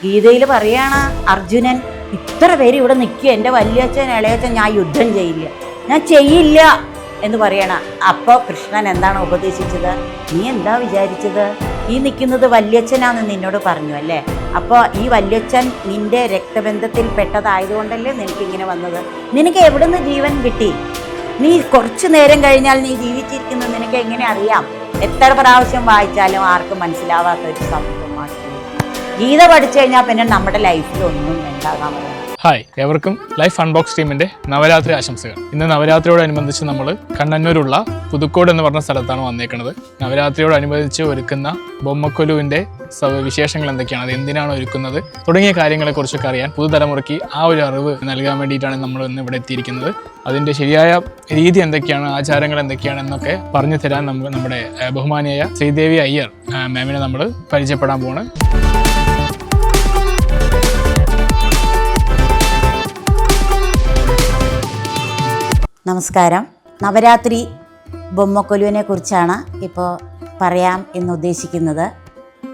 ഗീതയിൽ പറയാണ് അർജുനൻ, ഇത്ര പേര് ഇവിടെ നിൽക്കുക, എൻ്റെ വലിയച്ഛൻ ഇളയച്ഛൻ ഞാൻ യുദ്ധം ചെയ്യില്ല, ഞാൻ ചെയ്യില്ല എന്ന് പറയണ. അപ്പോൾ കൃഷ്ണൻ എന്താണ് ഉപദേശിച്ചത്? നീ എന്താ വിചാരിച്ചത്? ഈ നിൽക്കുന്നത് വല്യച്ഛനാന്ന് നിന്നോട് പറഞ്ഞു അല്ലേ? അപ്പോൾ ഈ വല്യച്ഛൻ നിന്റെ രക്തബന്ധത്തിൽ പെട്ടതായതുകൊണ്ടല്ലേ നിനക്കിങ്ങനെ വന്നത്? നിനക്ക് എവിടെ നിന്ന് ജീവൻ കിട്ടി? നീ കുറച്ചു നേരം കഴിഞ്ഞാൽ നീ ജീവിച്ചിരിക്കുന്നത് നിനക്ക് എങ്ങനെ അറിയാം? എത്ര പ്രാവശ്യം വായിച്ചാലും ആർക്കും മനസ്സിലാവാത്ത ഒരു സംഭവമാണ് ഗീത. പഠിച്ചു കഴിഞ്ഞാൽ പിന്നെ നമ്മുടെ ലൈഫിൽ ഒന്നും ഉണ്ടാകാൻ പറ്റില്ല. ഹായ്, എവർക്കും ലൈഫ് അൺബോക്സ് ടീമിന്റെ നവരാത്രി ആശംസകൾ. ഇന്ന് നവരാത്രിയോടനുബന്ധിച്ച് നമ്മൾ കണ്ണന്നൂരുള്ള പുതുക്കോട് എന്ന് പറഞ്ഞ സ്ഥലത്താണ് വന്നേക്കുന്നത്. നവരാത്രിയോടനുബന്ധിച്ച് ഒരുക്കുന്ന ബൊമ്മക്കൊലുവിന്റെ വിശേഷങ്ങൾ എന്തൊക്കെയാണ്, അത് എന്തിനാണ് ഒരുക്കുന്നത് തുടങ്ങിയ കാര്യങ്ങളെക്കുറിച്ചൊക്കെ അറിയാൻ പുതുതലമുറയ്ക്ക് ആ ഒരു അറിവ് നൽകാൻ വേണ്ടിയിട്ടാണ് നമ്മൾ ഇന്ന് ഇവിടെ എത്തിയിരിക്കുന്നത്. അതിന്റെ ശരിയായ രീതി എന്തൊക്കെയാണ്, ആചാരങ്ങൾ എന്തൊക്കെയാണ് എന്നൊക്കെ പറഞ്ഞു തരാൻ നമ്മുടെ ബഹുമാനിയായ ശ്രീദേവി അയ്യർ മാമിനെ നമ്മൾ പരിചയപ്പെടാൻ പോവാണ്. നമസ്കാരം. നവരാത്രി ബൊമ്മക്കൊലുവിനെ കുറിച്ചാണ് ഇപ്പോൾ പറയാം എന്ന് ഉദ്ദേശിക്കുന്നത്.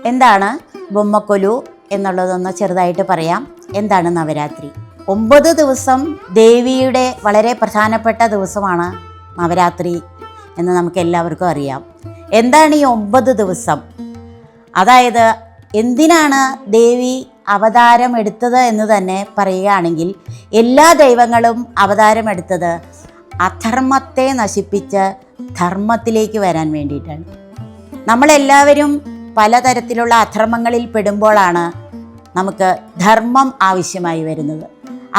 എന്താണ് ബൊമ്മക്കൊലു എന്നുള്ളതൊന്ന് ചെറുതായിട്ട് പറയാം. എന്താണ് നവരാത്രി? 9 ദിവസം ദേവിയുടെ വളരെ പ്രധാനപ്പെട്ട ദിവസമാണ് നവരാത്രി എന്ന് നമുക്ക് എല്ലാവർക്കും അറിയാം. എന്താണ് ഈ 9 ദിവസം? അതായത് എന്തിനാണ് ദേവി അവതാരം എടുത്തത് എന്ന് തന്നെ പറയുകയാണെങ്കിൽ, എല്ലാ ദൈവങ്ങളും അവതാരം എടുത്തത് അധർമ്മത്തെ നശിപ്പിച്ച് ധർമ്മത്തിലേക്ക് വരാൻ വേണ്ടിയിട്ടാണ്. നമ്മളെല്ലാവരും പലതരത്തിലുള്ള അധർമ്മങ്ങളിൽ പെടുമ്പോഴാണ് നമുക്ക് ധർമ്മം ആവശ്യമായി വരുന്നത്.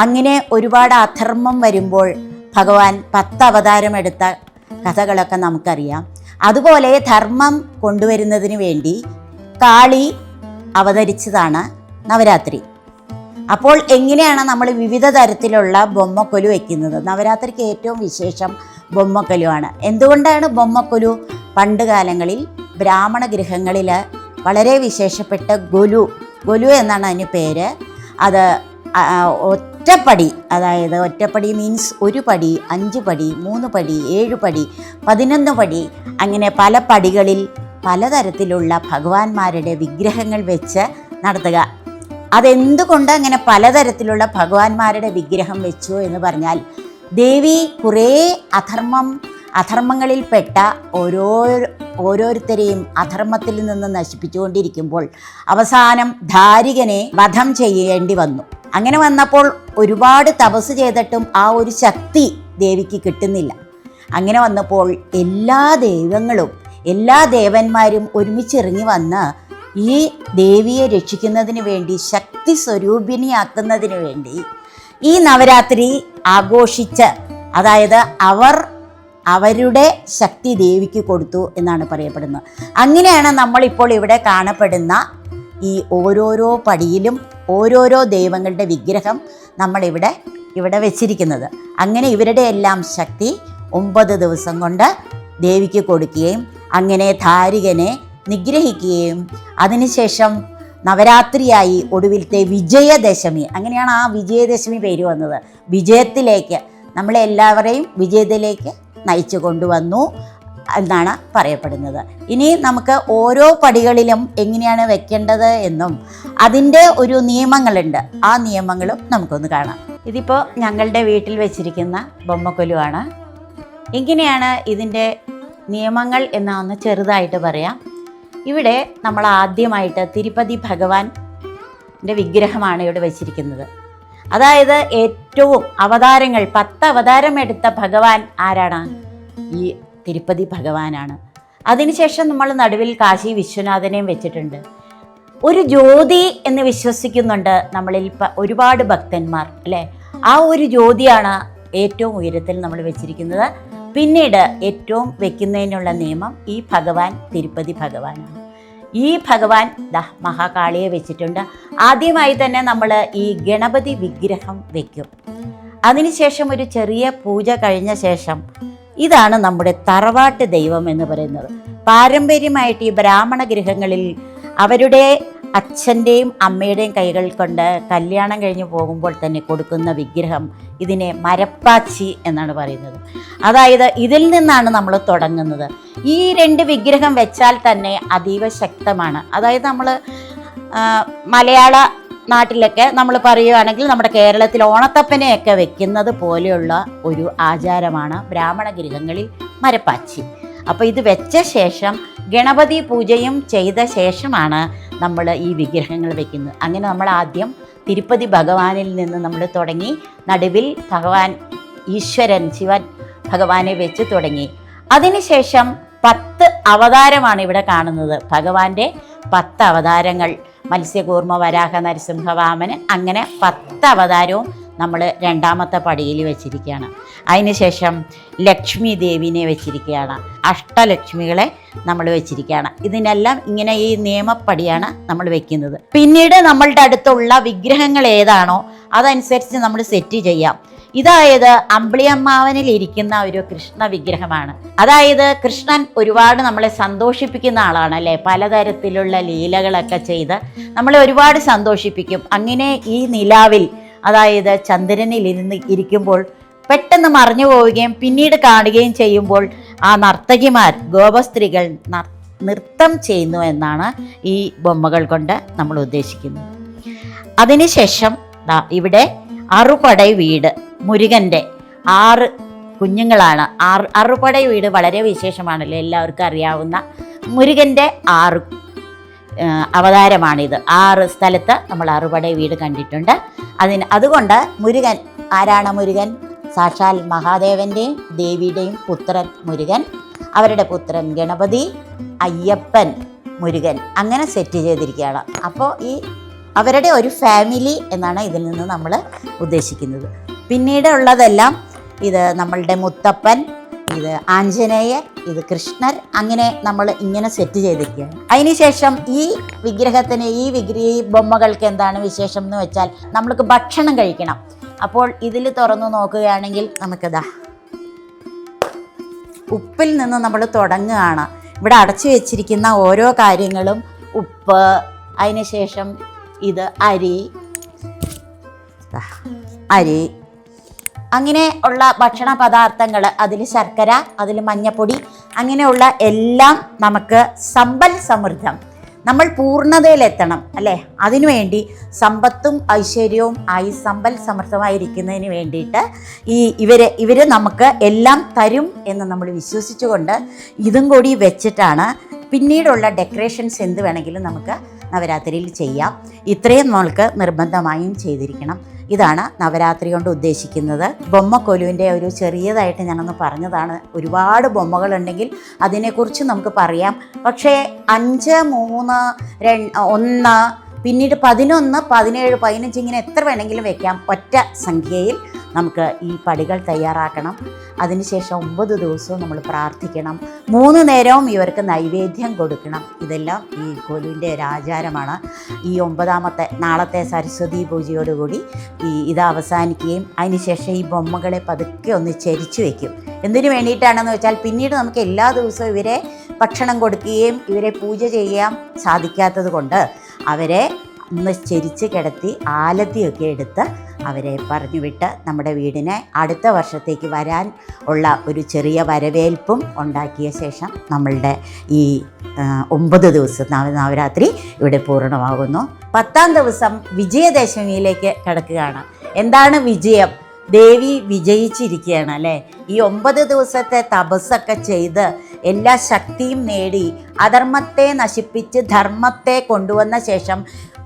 അങ്ങനെ ഒരുപാട് അധർമ്മം വരുമ്പോൾ ഭഗവാൻ 10 അവതാരം എടുത്ത കഥകളൊക്കെ നമുക്കറിയാം. അതുപോലെ ധർമ്മം കൊണ്ടുവരുന്നതിന് വേണ്ടി കാളി അവതരിച്ചതാണ് നവരാത്രി. അപ്പോൾ എങ്ങനെയാണ് നമ്മൾ വിവിധ തരത്തിലുള്ള ബൊമ്മക്കൊലു വയ്ക്കുന്നത്? നവരാത്രിക്ക് ഏറ്റവും വിശേഷം ബൊമ്മക്കൊലുവാണ്. എന്തുകൊണ്ടാണ് ബൊമ്മക്കൊലു? പണ്ട് കാലങ്ങളിൽ ബ്രാഹ്മണ ഗൃഹങ്ങളിൽ വളരെ വിശേഷപ്പെട്ട ഗൊലു എന്നാണ് അതിന് പേര്. അത് ഒറ്റപ്പടി, അതായത് ഒറ്റപ്പടി മീൻസ് 1 പടി, 5 പടി, 3 പടി, 7 പടി, 11 പടി, അങ്ങനെ പല പടികളിൽ പലതരത്തിലുള്ള ഭഗവാന്മാരുടെ വിഗ്രഹങ്ങൾ വെച്ച് നടത്തുക. അതെന്തുകൊണ്ട് അങ്ങനെ പലതരത്തിലുള്ള ഭഗവാന്മാരുടെ വിഗ്രഹം വെച്ചു എന്ന് പറഞ്ഞാൽ, ദേവി കുറേ അധർമ്മങ്ങളിൽപ്പെട്ട ഓരോരുത്തരെയും അധർമ്മത്തിൽ നിന്ന് നശിപ്പിച്ചുകൊണ്ടിരിക്കുമ്പോൾ അവസാനം ധാരികനെ വധം ചെയ്യേണ്ടി വന്നു. അങ്ങനെ വന്നപ്പോൾ ഒരുപാട് തപസ് ചെയ്തിട്ടും ആ ഒരു ശക്തി ദേവിക്ക് കിട്ടുന്നില്ല. അങ്ങനെ വന്നപ്പോൾ എല്ലാ ദൈവങ്ങളും എല്ലാ ദേവന്മാരും ഒരുമിച്ചിറങ്ങി വന്ന് ഈ ദേവിയെ രക്ഷിക്കുന്നതിന് വേണ്ടി, ശക്തി സ്വരൂപിണിയാക്കുന്നതിന് വേണ്ടി ഈ നവരാത്രി ആഘോഷിച്ച്, അതായത് അവരുടെ ശക്തി ദേവിക്ക് കൊടുത്തു എന്നാണ് പറയപ്പെടുന്നത്. അങ്ങനെയാണ് നമ്മളിപ്പോൾ ഇവിടെ കാണപ്പെടുന്ന ഈ ഓരോരോ പടിയിലും ഓരോരോ ദൈവങ്ങളുടെ വിഗ്രഹം നമ്മളിവിടെ വെച്ചിരിക്കുന്നത്. അങ്ങനെ ഇവരുടെ എല്ലാം ശക്തി 9 ദിവസം കൊണ്ട് ദേവിക്ക് കൊടുക്കുകയും അങ്ങനെ ധാരികനെ നിഗ്രഹിക്കുകയും അതിനുശേഷം നവരാത്രിയായി ഒടുവിലത്തെ വിജയദശമി, അങ്ങനെയാണ് ആ വിജയദശമി പേര് വന്നത്. വിജയത്തിലേക്ക്, നമ്മളെല്ലാവരെയും വിജയത്തിലേക്ക് നയിച്ചു കൊണ്ടുവന്നു എന്നാണ് പറയപ്പെടുന്നത്. ഇനി നമുക്ക് ഓരോ പടികളിലും എങ്ങനെയാണ് വെക്കേണ്ടത് എന്നും അതിൻ്റെ ഒരു നിയമങ്ങളുണ്ട്. ആ നിയമങ്ങളും നമുക്കൊന്ന് കാണാം. ഇതിപ്പോൾ ഞങ്ങളുടെ വീട്ടിൽ വെച്ചിരിക്കുന്ന ബൊമ്മക്കൊലുവാണ്. എങ്ങനെയാണ് ഇതിൻ്റെ നിയമങ്ങൾ എന്നാന്ന് ചെറുതായിട്ട് പറയാം. ഇവിടെ നമ്മൾ ആദ്യമായിട്ട് തിരുപ്പതി ഭഗവാന്റെ വിഗ്രഹമാണ് ഇവിടെ വെച്ചിരിക്കുന്നത്. അതായത് ഏറ്റവും അവതാരങ്ങൾ 10 അവതാരം എടുത്ത ഭഗവാൻ ആരാണ്? ഈ തിരുപ്പതി ഭഗവാനാണ്. അതിനുശേഷം നമ്മൾ നടുവിൽ കാശി വിശ്വനാഥനെയും വെച്ചിട്ടുണ്ട്. ഒരു ജ്യോതി എന്ന് വിശ്വസിക്കുന്നുണ്ട് നമ്മളിൽ ഒരുപാട് ഭക്തന്മാർ അല്ലേ? ആ ഒരു ജ്യോതിയാണ് ഏറ്റവും ഉയരത്തിൽ നമ്മൾ വെച്ചിരിക്കുന്നത്. പിന്നീട് ഏറ്റവും വെക്കുന്നതിനുള്ള നിയമം ഈ ഭഗവാൻ തിരുപ്പതി ഭഗവാനാണ്. ഈ ഭഗവാൻ മഹാകാളിയെ വെച്ചിട്ടുണ്ട്. ആദ്യമായി തന്നെ നമ്മൾ ഈ ഗണപതി വിഗ്രഹം വെക്കും. അതിനുശേഷം ഒരു ചെറിയ പൂജ കഴിഞ്ഞ ശേഷം ഇതാണ് നമ്മുടെ തറവാട്ട് ദൈവം എന്ന് പറയുന്നത്. പാരമ്പര്യമായിട്ട് ഈ ബ്രാഹ്മണ ഗൃഹങ്ങളിൽ അവരുടെ അച്ഛൻ്റെയും അമ്മയുടെയും കൈകൾ കൊണ്ട് കല്യാണം കഴിഞ്ഞ് പോകുമ്പോൾ തന്നെ കൊടുക്കുന്ന വിഗ്രഹം, ഇതിനെ മരപ്പാച്ചി എന്നാണ് പറയുന്നത്. അതായത് ഇതിൽ നിന്നാണ് നമ്മൾ തുടങ്ങുന്നത്. ഈ 2 വിഗ്രഹം വെച്ചാൽ തന്നെ അതീവ ശക്തമാണ്. അതായത് നമ്മൾ നാട്ടിലൊക്കെ നമ്മൾ പറയുകയാണെങ്കിൽ നമ്മുടെ കേരളത്തിൽ ഓണത്തപ്പനെയൊക്കെ വെക്കുന്നത് പോലെയുള്ള ഒരു ആചാരമാണ് ബ്രാഹ്മണ ഗൃഹങ്ങളിൽ മരപ്പാച്ചി. അപ്പോൾ ഇത് വെച്ച ശേഷം ഗണപതി പൂജയും ചെയ്ത ശേഷമാണ് നമ്മൾ ഈ വിഗ്രഹങ്ങൾ വെക്കുന്നത്. അങ്ങനെ നമ്മൾ ആദ്യം തിരുപ്പതി ഭഗവാനിൽ നിന്ന് നമ്മൾ തുടങ്ങി, നടുവിൽ ഭഗവാൻ ഈശ്വരൻ ശിവൻ ഭഗവാനെ വെച്ച് തുടങ്ങി. അതിനുശേഷം 10 അവതാരമാണ് ഇവിടെ കാണുന്നത്. ഭഗവാന്റെ 10 അവതാരങ്ങൾ, മത്സ്യകൂർമ്മ, വരാഹ, നരസിംഹ, വാമനൻ, അങ്ങനെ 10 അവതാരവും നമ്മൾ രണ്ടാമത്തെ പടിയിൽ വെച്ചിരിക്കുകയാണ്. അതിനുശേഷം ലക്ഷ്മി ദേവിനെ വെച്ചിരിക്കുകയാണ്, അഷ്ടലക്ഷ്മികളെ നമ്മൾ വെച്ചിരിക്കുകയാണ്. ഇതിനെല്ലാം ഇങ്ങനെ ഈ നിയമപ്പടിയാണ് നമ്മൾ വെക്കുന്നത്. പിന്നീട് നമ്മളുടെ അടുത്തുള്ള വിഗ്രഹങ്ങൾ ഏതാണോ അതനുസരിച്ച് നമ്മൾ സെറ്റ് ചെയ്യാം. ഇതായത് അമ്പിളിയമ്മാവനിൽ ഇരിക്കുന്ന ഒരു കൃഷ്ണ വിഗ്രഹമാണ്. അതായത് കൃഷ്ണൻ ഒരുപാട് നമ്മളെ സന്തോഷിപ്പിക്കുന്ന ആളാണ് അല്ലേ. പലതരത്തിലുള്ള ലീലകളൊക്കെ ചെയ്ത് നമ്മളെ ഒരുപാട് സന്തോഷിപ്പിക്കും. അങ്ങനെ ഈ നിലാവിൽ, അതായത് ചന്ദ്രനിൽ ഇരിക്കുമ്പോൾ പെട്ടെന്ന് മറഞ്ഞു പോവുകയും പിന്നീട് കാണുകയും ചെയ്യുമ്പോൾ ആ നർത്തകിമാർ, ഗോപസ്ത്രീകൾ നൃത്തം ചെയ്യുന്നു എന്നാണ് ഈ ബൊമ്മകൾ കൊണ്ട് നമ്മൾ ഉദ്ദേശിക്കുന്നത്. അതിനുശേഷം ഇവിടെ അറുപടൈ വീട്, മുരുകൻ്റെ 6 കുഞ്ഞുങ്ങളാണ്. അറുപടൈ വീട് വളരെ വിശേഷമാണല്ലോ, എല്ലാവർക്കും അറിയാവുന്ന മുരുകൻ്റെ 6 അവതാരമാണിത്. 6 സ്ഥലത്ത് നമ്മൾ അറുപടൈ വീട് കണ്ടിട്ടുണ്ട്. അതുകൊണ്ട് മുരുകൻ ആരാണ്? മുരുകൻ സാക്ഷാൽ മഹാദേവൻ്റെയും ദേവിയുടെയും പുത്രൻ മുരുകൻ, അവരുടെ പുത്രൻ ഗണപതി, അയ്യപ്പൻ, മുരുകൻ, അങ്ങനെ സെറ്റ് ചെയ്തിരിക്കുകയാണ്. അപ്പോൾ ഈ അവരുടെ ഒരു ഫാമിലി എന്നാണ് ഇതിൽ നിന്ന് നമ്മൾ ഉദ്ദേശിക്കുന്നത്. പിന്നീട് ഉള്ളതെല്ലാം ഇത് നമ്മളുടെ മുത്തപ്പൻ, ഇത് ആഞ്ജനേയർ, ഇത് കൃഷ്ണർ, അങ്ങനെ നമ്മൾ ഇങ്ങനെ സെറ്റ് ചെയ്തിരിക്കുകയാണ്. അതിനുശേഷം ഈ വിഗ്രഹത്തിന്, ഈ ബൊമ്മകൾക്ക് എന്താണ് വിശേഷം എന്ന് വെച്ചാൽ നമ്മൾക്ക് ഭക്ഷണം കഴിക്കണം. അപ്പോൾ ഇതിൽ തുറന്നു നോക്കുകയാണെങ്കിൽ നമുക്കിതാ ഉപ്പിൽ നിന്ന് നമ്മൾ തുടങ്ങുകയാണ്. ഇവിടെ അടച്ചു വെച്ചിരിക്കുന്ന ഓരോ കാര്യങ്ങളും ഉപ്പ്, അതിനുശേഷം ഇത് അരി, അങ്ങനെ ഉള്ള ഭക്ഷണ പദാർത്ഥങ്ങൾ, അതിൽ ശർക്കര, അതിൽ മഞ്ഞപ്പൊടി, അങ്ങനെയുള്ള എല്ലാം നമുക്ക് സമ്പൽ സമൃദ്ധം, നമ്മൾ പൂർണ്ണതയിലെത്തണം അല്ലേ. അതിനുവേണ്ടി സമ്പത്തും ഐശ്വര്യവും ആയി സമ്പൽ സമൃദ്ധമായിരിക്കുന്നതിന് വേണ്ടിയിട്ട് ഇവർ നമുക്ക് എല്ലാം തരും എന്ന് നമ്മൾ വിശ്വസിച്ചുകൊണ്ട് ഇതും കൂടി വെച്ചിട്ടാണ് പിന്നീടുള്ള ഡെക്കറേഷൻസ് എന്ത് വേണമെങ്കിലും നമുക്ക് നവരാത്രിയിൽ ചെയ്യാം. ഇത്രയും നമ്മൾക്ക് നിർബന്ധമായും ചെയ്തിരിക്കണം. ഇതാണ് നവരാത്രി കൊണ്ട് ഉദ്ദേശിക്കുന്നത്. ബൊമ്മക്കൊലുവിൻ്റെ ഒരു ചെറിയതായിട്ട് ഞാനൊന്ന് പറഞ്ഞതാണ്. ഒരുപാട് ബൊമ്മകളുണ്ടെങ്കിൽ അതിനെക്കുറിച്ച് നമുക്ക് പറയാം. പക്ഷേ 5, 3, 1, പിന്നീട് 11, 17, 15 ഇങ്ങനെ എത്ര വേണമെങ്കിലും വെക്കാം. ഒറ്റ സംഖ്യയിൽ നമുക്ക് ഈ പടികൾ തയ്യാറാക്കണം. അതിനുശേഷം 9 ദിവസവും നമ്മൾ പ്രാർത്ഥിക്കണം. 3 നേരവും ഇവർക്ക് നൈവേദ്യം കൊടുക്കണം. ഇതെല്ലാം ഈ കൊലുവിൻ്റെ ഒരു ആചാരമാണ്. ഈ 9ാമത്തെ നാളത്തെ സരസ്വതി പൂജയോടുകൂടി ഇത് അവസാനിക്കുകയും അതിനുശേഷം ഈ ബൊമ്മകളെ പതുക്കെ ഒന്ന് ചരിച്ചു വയ്ക്കും. എന്തിനു വേണ്ടിയിട്ടാണെന്ന് വെച്ചാൽ പിന്നീട് നമുക്ക് എല്ലാ ദിവസവും ഇവരെ ഭക്ഷണം കൊടുക്കുകയും ഇവരെ പൂജ ചെയ്യാൻ സാധിക്കാത്തത് കൊണ്ട് അവരെ ഒന്ന് ചരിച്ച് കിടത്തി ആലത്തിയൊക്കെ എടുത്ത് അവരെ പറഞ്ഞു വിട്ട് നമ്മുടെ വീടിനെ അടുത്ത വർഷത്തേക്ക് വരാൻ ഉള്ള ഒരു ചെറിയ വരവേൽപ്പും ഉണ്ടാക്കിയ ശേഷം നമ്മളുടെ ഈ 9 ദിവസം നവരാത്രി ഇവിടെ പൂർണ്ണമാകുന്നു. 10ാം ദിവസം വിജയദശമിയിലേക്ക് കിടക്കുകയാണ്. എന്താണ് വിജയം? ദേവി വിജയിച്ചിരിക്കുകയാണ് അല്ലേ. ഈ 9 ദിവസത്തെ തപസ്സൊക്കെ ചെയ്ത് എല്ലാ ശക്തിയും നേടി അധർമ്മത്തെ നശിപ്പിച്ച് ധർമ്മത്തെ കൊണ്ടുവന്ന ശേഷം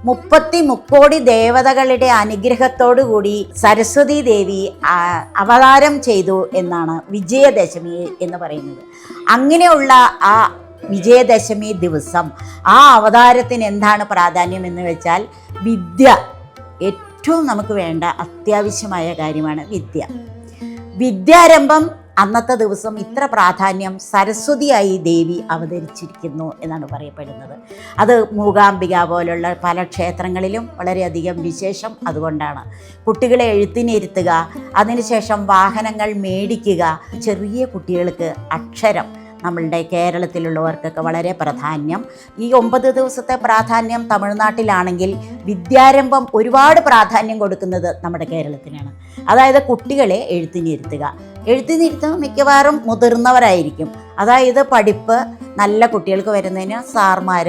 30 കോടി ദേവതകളുടെ അനുഗ്രഹത്തോടുകൂടി സരസ്വതി ദേവി അവതാരം ചെയ്തു എന്നാണ് വിജയദശമി എന്ന് പറയുന്നത്. അങ്ങനെയുള്ള ആ വിജയദശമി ദിവസം ആ അവതാരത്തിന് എന്താണ് പ്രാധാന്യം എന്ന് വെച്ചാൽ വിദ്യ. ഏറ്റവും നമുക്ക് വേണ്ട അത്യാവശ്യമായ കാര്യമാണ് വിദ്യ. വിദ്യാരംഭം അന്നത്തെ ദിവസം ഇത്ര പ്രാധാന്യം സരസ്വതിയായി ദേവി അവതരിച്ചിരിക്കുന്നു എന്നാണ് പറയപ്പെടുന്നത്. അത് മൂകാംബിക പോലുള്ള പല ക്ഷേത്രങ്ങളിലും വളരെയധികം വിശേഷം അതുകൊണ്ടാണ്. കുട്ടികളെ എഴുത്തിനിരുത്തുക, അതിനുശേഷം വാഹനങ്ങൾ മേടിക്കുക, ചെറിയ കുട്ടികൾക്ക് അക്ഷരം, നമ്മളുടെ കേരളത്തിലുള്ളവർക്കൊക്കെ വളരെ പ്രാധാന്യം. ഈ 9 ദിവസത്തെ പ്രാധാന്യം തമിഴ്നാട്ടിലാണെങ്കിൽ വിദ്യാരംഭം ഒരുപാട് പ്രാധാന്യം കൊടുക്കുന്നത് നമ്മുടെ കേരളത്തിനാണ്. അതായത് കുട്ടികളെ എഴുത്തിനിരുത്തുക. എഴുത്തിനിരുത്തുക മിക്കവാറും മുതിർന്നവരായിരിക്കും. അതായത് പഠിപ്പ് നല്ല കുട്ടികൾക്ക് വരുന്നതിന് സാർമാർ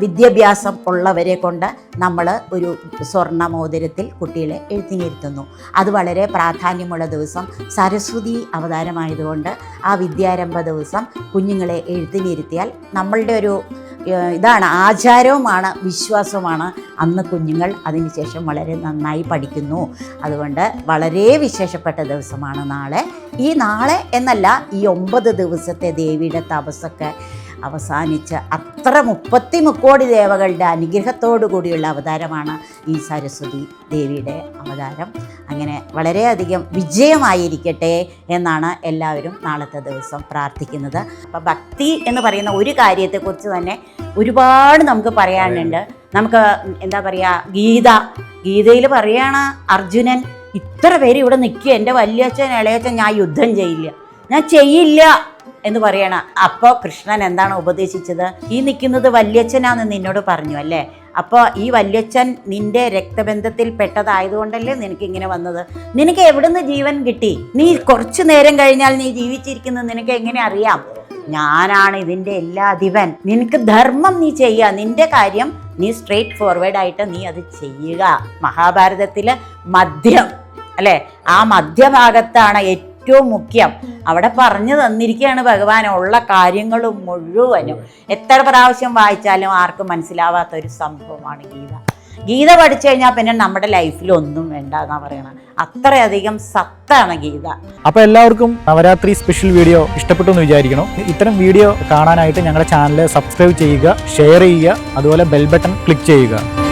വിദ്യാഭ്യാസം ഉള്ളവരെ കൊണ്ട് നമ്മൾ ഒരു സ്വർണ്ണ മോതിരത്തിൽ കുട്ടികളെ എഴുത്തിനിരുത്തുന്നു. അത് വളരെ പ്രാധാന്യമുള്ള ദിവസം സരസ്വതി അവതാരമായതുകൊണ്ട് ആ വിദ്യാരംഭ ദിവസം കുഞ്ഞുങ്ങളെ എഴുത്തിനിരുത്തിയാൽ നമ്മളുടെ ഒരു ഇതാണ്, ആചാരവുമാണ്, വിശ്വാസവുമാണ്. അന്ന് കുഞ്ഞുങ്ങൾ അതിനുശേഷം വളരെ നന്നായി പഠിക്കുന്നു. അതുകൊണ്ട് വളരെ വിശേഷപ്പെട്ട ദിവസമാണ് നാളെ. ഈ നാളെ എന്നല്ല, ഈ 9 ദിവസത്തെ ദേവിയുടെ തപസ്സൊക്കെ അവസാനിച്ച് അത്ര 30 ദേവകളുടെ അനുഗ്രഹത്തോടു കൂടിയുള്ള അവതാരമാണ് ഈ സരസ്വതി ദേവിയുടെ അവതാരം. അങ്ങനെ വളരെയധികം വിജയമായിരിക്കട്ടെ എന്നാണ് എല്ലാവരും നാളത്തെ ദിവസം പ്രാർത്ഥിക്കുന്നത്. അപ്പം ഭക്തി എന്ന് പറയുന്ന ഒരു കാര്യത്തെക്കുറിച്ച് തന്നെ ഒരുപാട് നമുക്ക് പറയാനുണ്ട്. നമുക്ക് എന്താ പറയുക, ഗീതയിൽ പറയാണ് അർജുനൻ ഇത്ര പേര് ഇവിടെ നിൽക്കുക, എൻ്റെ വല്യച്ഛൻ ഇളയച്ഛൻ ഞാൻ യുദ്ധം ചെയ്യില്ല എന്ന് പറയണ. അപ്പോൾ കൃഷ്ണൻ എന്താണ് ഉപദേശിച്ചത്? ഈ നിൽക്കുന്നത് വല്യച്ഛനാന്ന് നിന്നോട് പറഞ്ഞു അല്ലേ, അപ്പോൾ ഈ വല്യച്ഛൻ നിന്റെ രക്തബന്ധത്തിൽ പെട്ടതായതുകൊണ്ടല്ലേ നിനക്ക് ഇങ്ങനെ വന്നത്. നിനക്ക് എവിടുന്ന് ജീവൻ കിട്ടി? നീ കുറച്ചു നേരം കഴിഞ്ഞാൽ നീ ജീവിച്ചിരിക്കുന്നത് നിനക്ക് എങ്ങനെ അറിയാം? ഞാനാണ് ഇതിൻ്റെ എല്ലാ അധിപൻ. നിനക്ക് ധർമ്മം നീ ചെയ്യുക, നിന്റെ കാര്യം നീ സ്ട്രെയിറ്റ് ഫോർവേഡ് ആയിട്ട് നീ അത് ചെയ്യുക. മഹാഭാരതത്തിലെ മധ്യം അല്ലേ, ആ മധ്യഭാഗത്താണ് ഏറ്റവും മുഖ്യം. അവിടെ പറഞ്ഞു തന്നിരിക്കുകയാണ് ഭഗവാൻ ഉള്ള കാര്യങ്ങളും മുഴുവനും. എത്ര പ്രാവശ്യം വായിച്ചാലും ആർക്കും മനസ്സിലാവാത്തൊരു സംഭവമാണ് ഗീത പഠിച്ചു കഴിഞ്ഞാൽ പിന്നെ നമ്മുടെ ലൈഫിൽ ഒന്നും വേണ്ട എന്നാ പറയണത്. അത്രയധികം സത്താണ് ഗീത. അപ്പോൾ എല്ലാവർക്കും നവരാത്രി സ്പെഷ്യൽ വീഡിയോ ഇഷ്ടപ്പെട്ടു എന്ന് വിചാരിക്കണം. ഇത്തരം വീഡിയോ കാണാനായിട്ട് ഞങ്ങളുടെ ചാനൽ സബ്സ്ക്രൈബ് ചെയ്യുക, ഷെയർ ചെയ്യുക, അതുപോലെ ബെൽ ബട്ടൺ ക്ലിക്ക് ചെയ്യുക.